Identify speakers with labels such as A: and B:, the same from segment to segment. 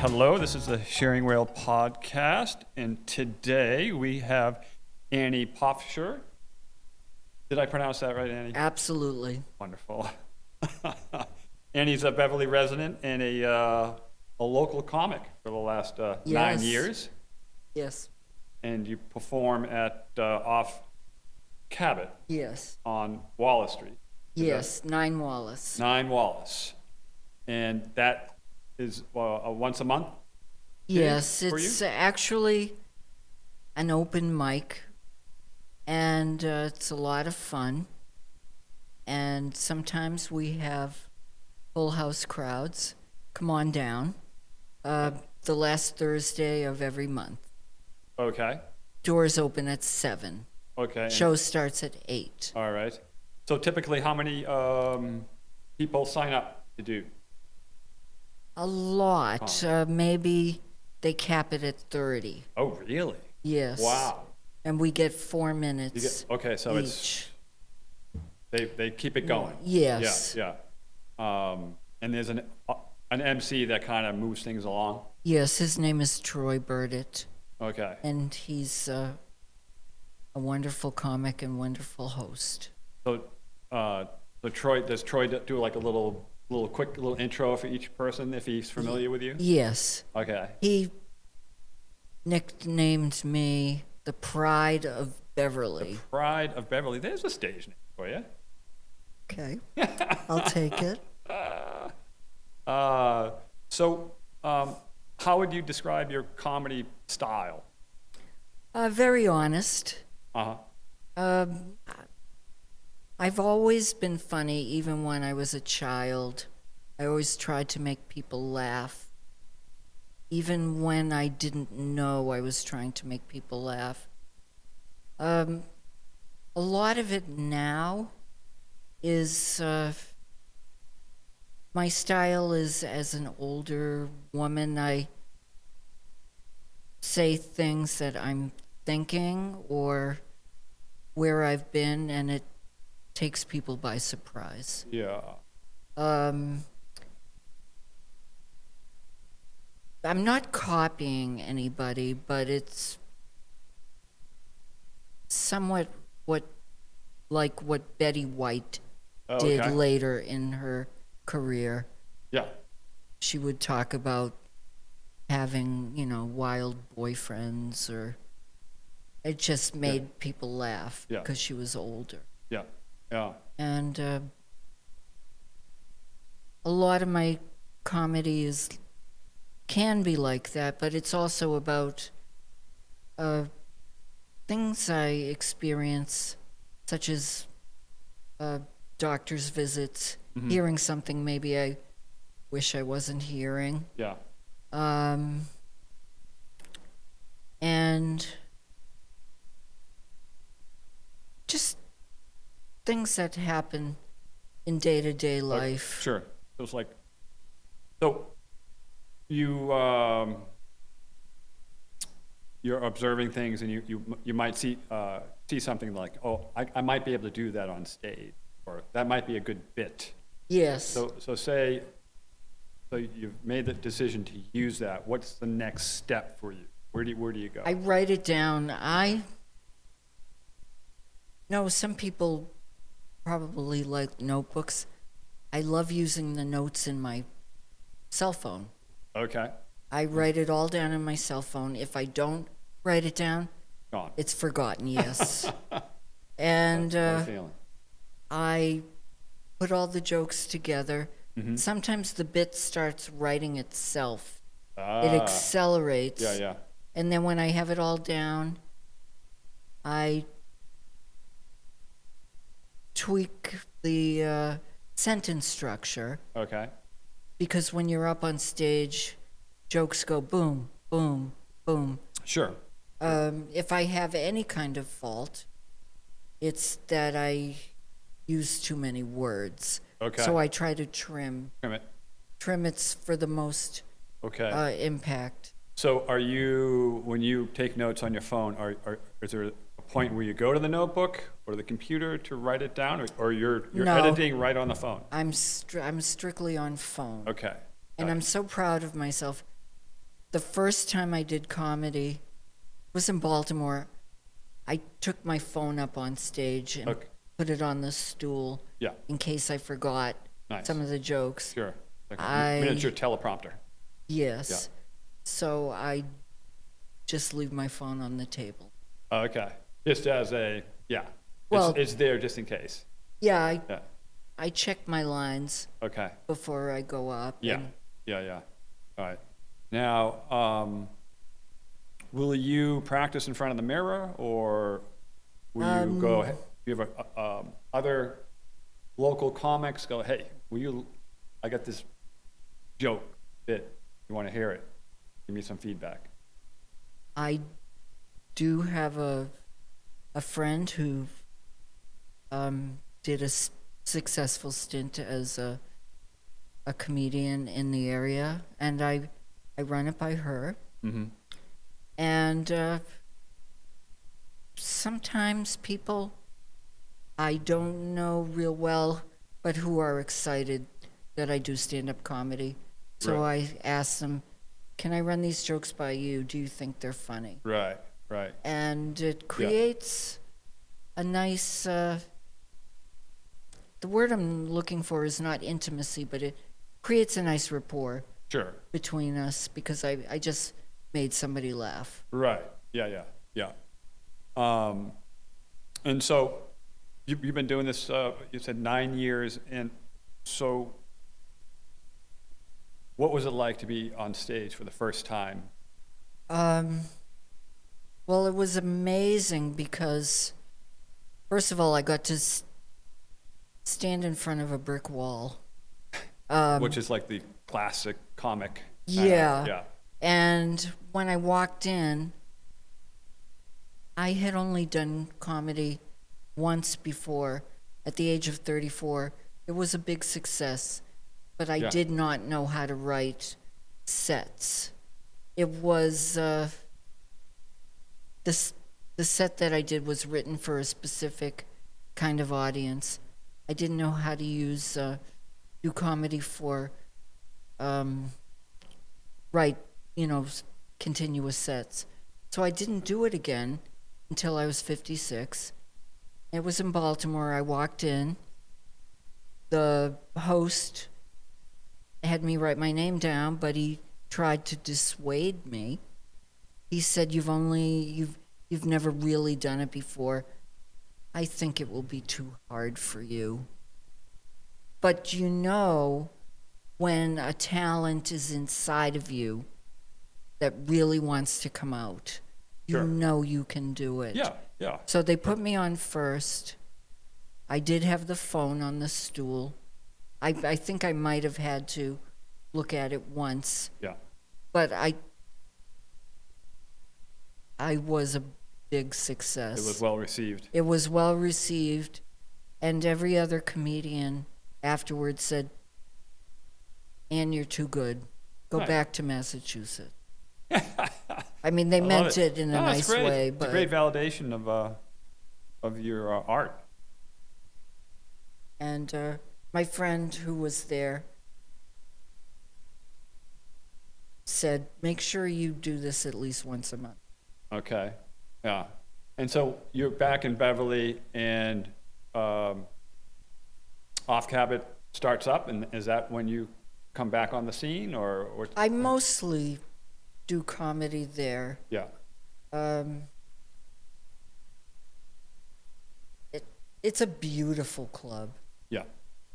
A: hello. This is the Sharing Rail podcast, and today we have Annie Pofcher. Did I pronounce that right, Annie?
B: Absolutely.
A: Wonderful. Annie's a Beverly resident and a local comic for the last 9 years,
B: Yes.
A: and you perform at off Cabot
B: Yes.
A: on Wallace Street.
B: Yes. 9 Wallace.
A: 9 Wallace, and that is a once a month.
B: Yes,
A: for
B: it's
A: you?
B: actually an open mic, and it's a lot of fun. And sometimes we have full house crowds. Come on down. The last Thursday of every month.
A: Okay.
B: Doors open at 7.
A: Okay.
B: Show starts at 8.
A: All right. So typically, how many people sign up to do?
B: A lot. Maybe they cap it at 30.
A: Oh, really?
B: Yes.
A: Wow.
B: And we get 4 minutes.
A: Okay, so
B: each.
A: they keep it going.
B: Yes.
A: Yeah. And there's an MC that kind of moves things along.
B: Yes, his name is Troy Burdett,
A: Okay.
B: and he's a wonderful comic and wonderful host.
A: So, does Troy do like a little quick intro for each person if he's familiar with you?
B: Yes.
A: Okay.
B: He nicknamed me the Pride of Beverly.
A: Pride of Beverly. There's a stage name for you.
B: Okay. I'll take it.
A: So, how would you describe your comedy style?
B: Very honest.
A: Uh-huh.
B: I've always been funny, even when I was a child. I always tried to make people laugh, even when I didn't know I was trying to make people laugh. A lot of it now is my style is as an older woman. I say things that I'm thinking or where I've been, and it takes people by surprise.
A: Yeah.
B: I'm not copying anybody, but it's somewhat what Betty White did
A: Okay.
B: later in her career.
A: Yeah.
B: She would talk about having, wild boyfriends, or it just made people laugh
A: Yeah.
B: because she was older.
A: Yeah. Yeah.
B: And a lot of my comedy can be like that, but it's also about things I experience, such as doctor's visits, hearing something maybe I wish I wasn't hearing.
A: Yeah.
B: And just things that happen in day-to-day life.
A: Sure. So it's like, so you you're observing things, and you might see something like, oh, I might be able to do that on stage, or that might be a good bit.
B: Yes.
A: So you've made the decision to use that. What's the next step for you? Where do you go?
B: I write it down. Some people probably like notebooks. I love using the notes in my cell phone.
A: Okay.
B: I write it all down in my cell phone. If I don't write it down,
A: Gone.
B: it's forgotten, yes. And
A: What a feeling.
B: I put all the jokes together.
A: Mm-hmm.
B: Sometimes the bit starts writing itself. It
A: Ah.
B: accelerates.
A: Yeah.
B: And then when I have it all down, I tweak the sentence structure,
A: Okay.
B: because when you're up on stage, jokes go boom, boom, boom.
A: Sure.
B: If I have any kind of fault, it's that I use too many words.
A: Okay.
B: So I try to trim
A: Wait a minute.
B: it for the most
A: Okay.
B: impact.
A: So are you, when you take notes on your phone, is there a point where you go to the notebook or the computer to write it down, or you're
B: No.
A: editing right on the phone?
B: I'm strictly on phone.
A: Okay.
B: And I'm so proud of myself. the first time I did comedy was in Baltimore. I took my phone up on stage and
A: Okay.
B: put it on the stool
A: Yeah.
B: in case I forgot
A: Nice.
B: some of the jokes.
A: Sure. Like a
B: I-
A: miniature teleprompter.
B: Yes.
A: Yeah.
B: So I just leave my phone on the table.
A: Okay. Just as a, yeah.
B: Well-
A: it's there just in case.
B: Yeah,
A: Yeah.
B: I check my lines
A: Okay.
B: before I go up.
A: Yeah.
B: and
A: Yeah. All right. Now, will you practice in front of the mirror, or will you go? You have other local comics go, hey, will you? I got this joke bit. You want to hear it? Give me some feedback.
B: I do have a friend who did a successful stint as a comedian in the area, and I run it by her.
A: Mm-hmm.
B: And sometimes people I don't know real well, but who are excited that I do stand-up comedy. So
A: Right.
B: I ask them, can I run these jokes by you? Do you think they're funny?
A: Right. Right.
B: And it creates a nice, the word I'm looking for is not intimacy, but it creates a nice rapport
A: Sure.
B: between us because I just made somebody laugh.
A: Right. Yeah. And so you've been doing this, you said 9 years. And so what was it like to be on stage for the first time?
B: Well, it was amazing because, first of all, I got to stand in front of a brick wall.
A: Which is like the classic comic.
B: Yeah. And when I walked in, I had only done comedy once before. At the age of 34, it was a big success, but I did not know how to write sets. It was the set that I did was written for a specific kind of audience. I didn't know how to do comedy for write, continuous sets. So I didn't do it again until I was 56. It was in Baltimore. I walked in. The host had me write my name down, but he tried to dissuade me. He said, you've never really done it before. I think it will be too hard for you. But when a talent is inside of you that really wants to come out,
A: Sure.
B: you can do it.
A: Yeah.
B: So they put me on first. I did have the phone on the stool. I think I might have had to look at it once,
A: Yeah.
B: but I was a big success.
A: It was well received.
B: It was well received, and every other comedian afterwards said, Ann, you're too good. Go
A: Right.
B: back to Massachusetts. I mean, they
A: I love
B: meant it in a
A: No,
B: nice
A: it's great.
B: way,
A: It's
B: but
A: a great validation of your art.
B: and my friend who was there said, make sure you do this at least once a month.
A: Okay. Yeah. And so you're back in Beverly, and Off Cabot starts up, and is that when you come back on the scene, or?
B: I mostly do comedy there.
A: Yeah.
B: It's a beautiful club
A: Yeah.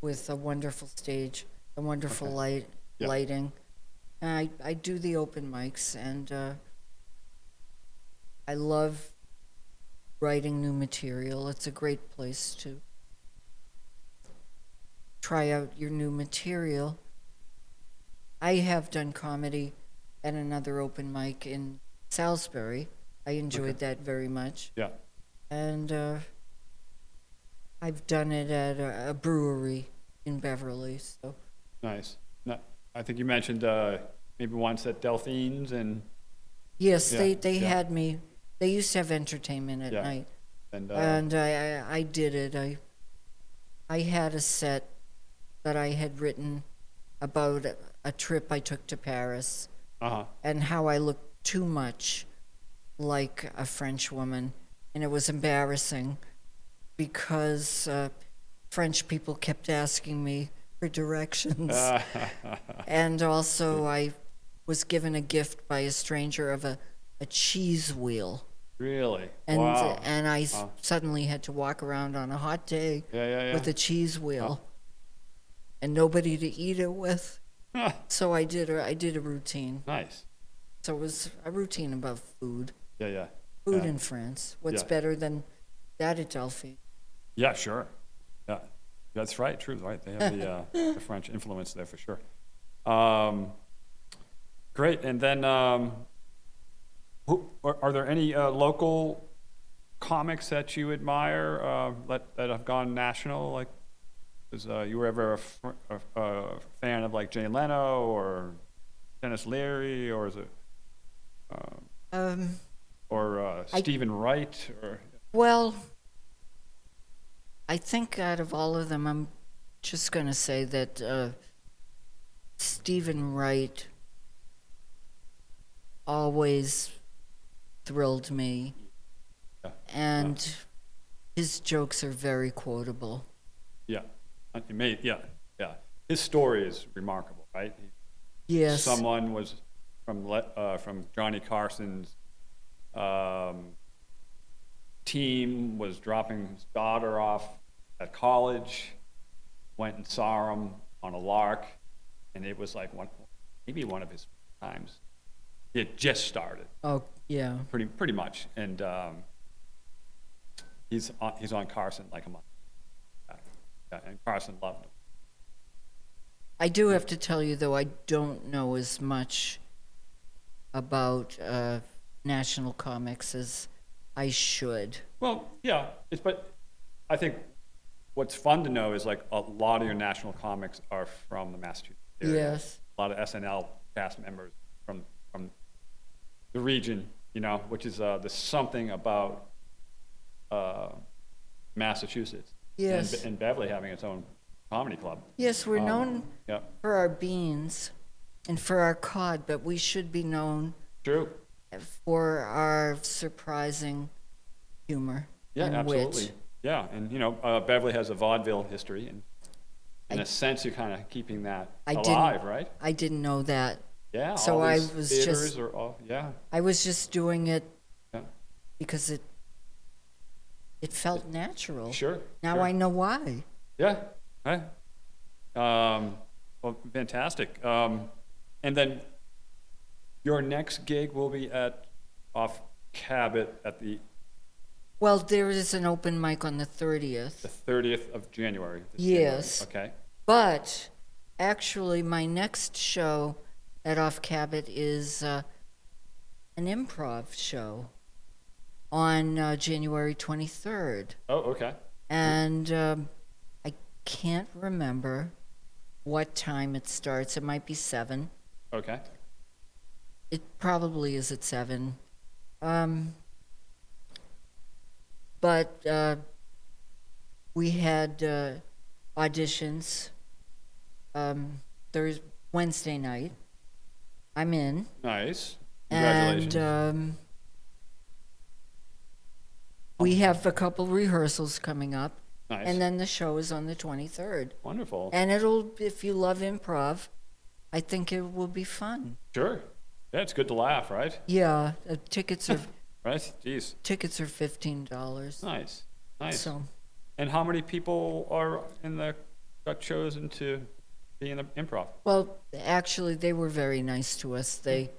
B: with a wonderful stage, a wonderful
A: Okay. Yeah.
B: lighting. And I do the open mics, and I love writing new material. It's a great place to try out your new material. I have done comedy at another open mic in Salisbury. I enjoyed that very much.
A: Yeah.
B: And I've done it at a brewery in Beverly. So
A: Nice. No, I think you mentioned maybe once at Delphine's, and
B: yes,
A: Yeah,
B: they
A: yeah.
B: had me. They used to have entertainment at
A: Yeah.
B: night,
A: and
B: and I did it. I had a set that I had written about a trip I took to Paris,
A: Uh-huh.
B: and how I looked too much like a French woman. And it was embarrassing because French people kept asking me for directions. And also, I was given a gift by a stranger of a cheese wheel.
A: Really?
B: And,
A: Wow.
B: and I suddenly had to walk around on a hot day
A: Yeah.
B: with a cheese wheel and nobody to eat it with. So I did a routine.
A: Nice.
B: So it was a routine about food.
A: Yeah.
B: Food in France. What's
A: Yeah.
B: better than that at Delphi?
A: Yeah, sure. Yeah, that's right. True, right? They have the French influence there for sure. Great. And then, are there any local comics that you admire that have gone national? Like, you were ever a fan of like Jay Leno or Dennis Leary, or is it Stephen Wright? Or
B: Well, I think out of all of them, I'm just going to say that Stephen Wright always thrilled me, and his jokes are very quotable.
A: Yeah, yeah. His story is remarkable, right?
B: Yes.
A: Someone was from Johnny Carson's team was dropping his daughter off at college, went and saw him on a lark, and it was like maybe one of his times. He had just started.
B: Oh, yeah.
A: Pretty much, and he's on Carson like a month. Yeah, and Carson loved him.
B: I do have to tell you, though, I don't know as much about national comics as I should.
A: Well, yeah, but I think what's fun to know is like a lot of your national comics are from the Massachusetts area.
B: Yes.
A: A lot of SNL cast members from the region, which is there's something about Massachusetts.
B: Yes.
A: And Beverly having its own comedy club.
B: Yes, we're known
A: Yeah.
B: for our beans and for our cod, but we should be known
A: True.
B: for our surprising humor
A: Yeah,
B: and
A: absolutely.
B: wit.
A: Yeah, and Beverly has a vaudeville history, and in a sense, you're kind of keeping that alive, right?
B: I didn't know that.
A: Yeah.
B: So
A: all
B: I
A: these
B: was
A: theaters
B: just-
A: are all, yeah.
B: I was just doing it
A: Yeah.
B: because it felt natural.
A: Sure.
B: Now
A: sure.
B: I know why.
A: Yeah. Right. Well, fantastic. And then your next gig will be off Cabot at the
B: Well, there is an open mic on the 30th.
A: 30th of January. this
B: Yes.
A: January. Okay.
B: But actually, my next show at Off Cabot is an improv show on January 23rd.
A: Oh, okay.
B: And I can't remember what time it starts. It might be 7.
A: Okay.
B: It probably is at 7. But we had auditions Thursday, Wednesday night. I'm in.
A: Nice. Congratulations.
B: And we have a couple rehearsals coming up.
A: Nice.
B: And then the show is on the 23rd.
A: Wonderful.
B: And if you love improv, I think it will be fun.
A: Sure. Yeah, it's good to laugh, right?
B: Yeah, tickets are
A: Right? Jeez.
B: $15.
A: Nice. Nice.
B: So
A: And how many people got chosen to be in the improv?
B: well, actually, they were very nice to us. They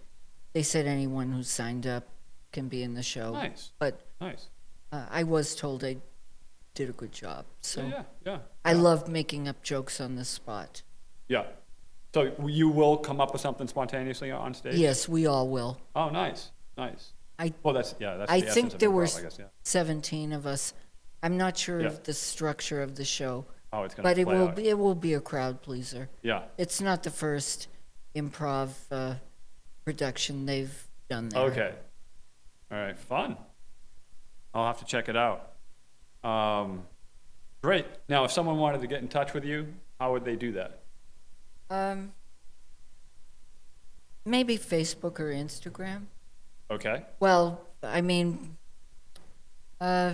B: said anyone who signed up can be in the show.
A: Nice.
B: But
A: Nice.
B: I was told I did a good job. So
A: Yeah.
B: I love making up jokes on the spot.
A: Yeah. So you will come up with something spontaneously on stage?
B: Yes, we all will.
A: Oh, nice. Nice.
B: I
A: Well, that's the
B: I
A: essence
B: think
A: of
B: there
A: improv,
B: were
A: I guess, yeah.
B: 17 of us. I'm not sure
A: Yeah.
B: of the structure of the show,
A: Oh, it's going
B: but
A: to play out.
B: it will be a crowd pleaser.
A: Yeah.
B: It's not the first improv production they've done there.
A: Okay. All right. Fun. I'll have to check it out. Great. Now, if someone wanted to get in touch with you, how would they do that?
B: Maybe Facebook or Instagram.
A: Okay.
B: Well, I mean, uh,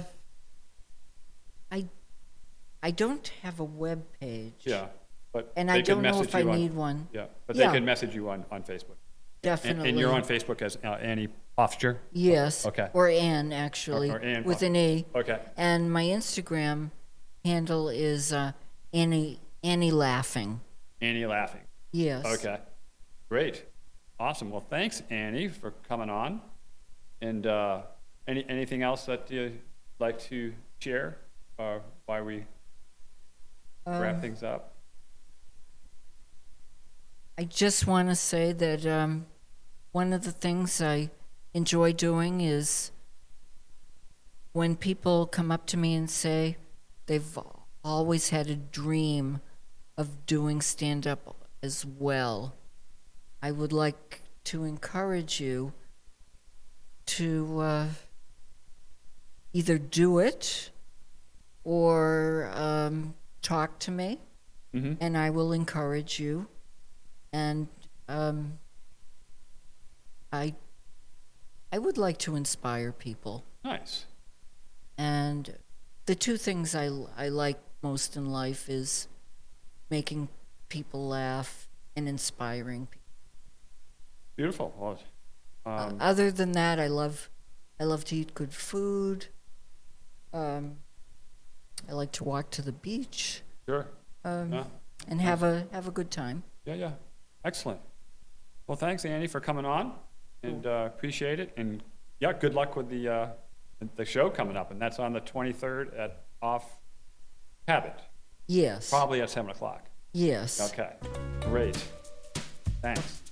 B: I don't have a web page.
A: Yeah, but
B: And
A: they
B: I
A: could
B: don't know
A: message
B: if I
A: you on.
B: need one.
A: Yeah, but
B: Yeah.
A: they could message you on Facebook.
B: Definitely.
A: And you're on Facebook as Annie Pofcher?
B: Yes.
A: Okay.
B: Or Ann, actually.
A: Or Ann
B: with an E.
A: Okay.
B: And my Instagram handle is Annie Laughing.
A: Annie laughing.
B: Yes.
A: Okay. Great. Awesome. Well, thanks, Annie, for coming on. And anything else that you'd like to share while we wrap things up?
B: I just want to say that one of the things I enjoy doing is when people come up to me and say they've always had a dream of doing stand-up as well. I would like to encourage you to either do it or talk to me, and I will encourage you. And I would like to inspire people.
A: Nice.
B: And the two things I like most in life is making people laugh and inspiring people.
A: Beautiful. Well,
B: Other than that, I love to eat good food. I like to walk to the beach
A: sure.
B: and have a good time.
A: Yeah. Excellent. Well, thanks, Annie, for coming on, and appreciate it. And yeah, good luck with the show coming up, and that's on the 23rd at Off Habit,
B: Yes.
A: probably at 7 o'clock.
B: Yes.
A: Okay. Great. Thanks.